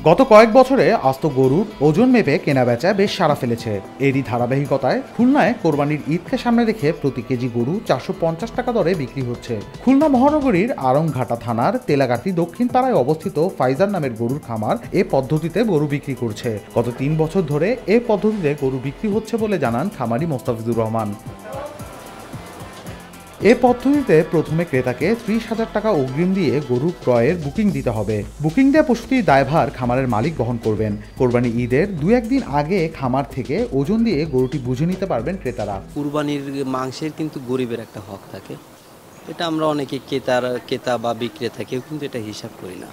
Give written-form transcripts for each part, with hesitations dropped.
গত কয়েক বছরে আস্ত গরুর ওজন মেপে কেনাবেচা বেশ সাড়া ফেলেছে। এরই ধারাবাহিকতায় খুলনায় কোরবানির ঈদকে সামনে রেখে প্রতি কেজি গরু 450 টাকা দরে বিক্রি হচ্ছে। খুলনা মহানগরীর আড়ংঘাটা থানার তেলাগাতি দক্ষিণ পাড়ায় অবস্থিত ফাইজার নামের গরুর খামার এ পদ্ধতিতে গরু বিক্রি করছে। গত 3 বছর ধরে এ পদ্ধতিতে গরু বিক্রি হচ্ছে বলে জানান খামারি মোস্তাফিজুর রহমান। এ পদ্ধতিতে প্রথমে ক্রেতাকে 30,000 টাকা অগ্রিম দিয়ে গরু ক্রয়ের বুকিং দিতে হবে। বুকিং দেওয়া পশুটির দায়ভার খামারের মালিক বহন করবেন। কোরবানি ঈদের 2-1 দিন আগে খামার থেকে ওজন দিয়ে গরুটি বুঝে নিতে পারবেন ক্রেতারা। কুরবানির মাংসের কিন্তু গরিবের একটা হক থাকে, এটা আমরা অনেকে ক্রেতা বা বিক্রেতা কেউ কিন্তু এটা হিসাব করি না।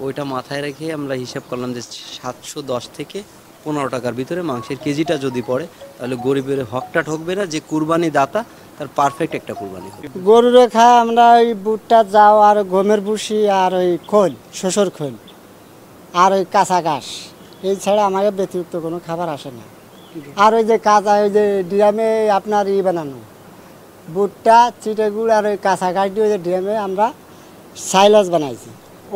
ওইটা মাথায় রেখে আমরা হিসাব করলাম যে 710 থেকে 15 টাকার ভিতরে মাংসের কেজিটা যদি পড়ে তাহলে গরিবের হকটা ঠকবে না, যে কুরবানি দাতা তার পারফেক্ট একটা কুরবানি হবে। গরুরে খায় আমরা ওই বুটটা যাও আর গমের ভুসি আর ওই খোল, শস্যর খোল আর ওই কাঁচা ঘাস, এই ছাড়া আমাদের ব্যতিরিক্ত কোনো খাবার আসে না। আর ওই যে কাঁচা ওই যে ড্রামে আপনার বানানো বুটটা চিটেগুড় আর ওই কাঁচা ঘাস দিয়ে ওই যে ড্রামে আমরা সাইলাস বানাইছি,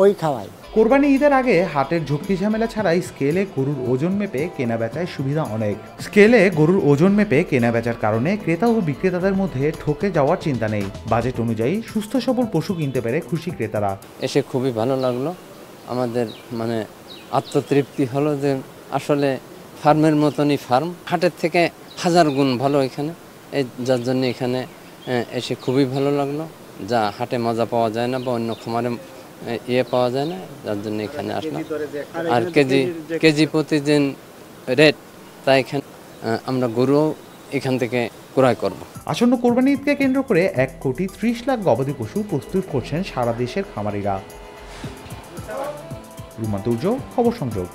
ওই খাওয়াই। কোরবানি ঈদের আগে হাটের ঝক্কি ঝামেলা ছাড়াই স্কেলে গরুর ওজন মেপে কেনা বেচায় সুবিধা অনেক। স্কেলে গরুর ওজন মেপে কেনা বেচার কারণে ক্রেতা ও বিক্রেতাদের মধ্যে ঠকে যাওয়ার চিন্তা নেই। বাজেট অনুযায়ী সুস্থ সবল পশু কিনতে পেরে খুশি ক্রেতারা। এসে খুবই ভালো লাগলো, আমাদের আত্মতৃপ্তি হলো যে আসলে ফার্মের মতনই ফার্ম, হাটের থেকে 1000 গুণ ভালো এখানে। এই যার জন্য এখানে এসে খুবই ভালো লাগলো, যা হাটে মজা পাওয়া যায় না বা অন্য খামারে পাওয়া যায় না, যার জন্য এখানে আসলাম। আর কেজি প্রতি দিন রেট, তাই এখানে আমরা গরুও এখান থেকে ক্রয় করব। আসন্ন কোরবানি ঈদকে কেন্দ্র করে 1,30,00,000 গবাদি পশু প্রস্তুত করছেন সারা দেশের খামারিরা। রুমান দুর্য, খবর সংযোগ।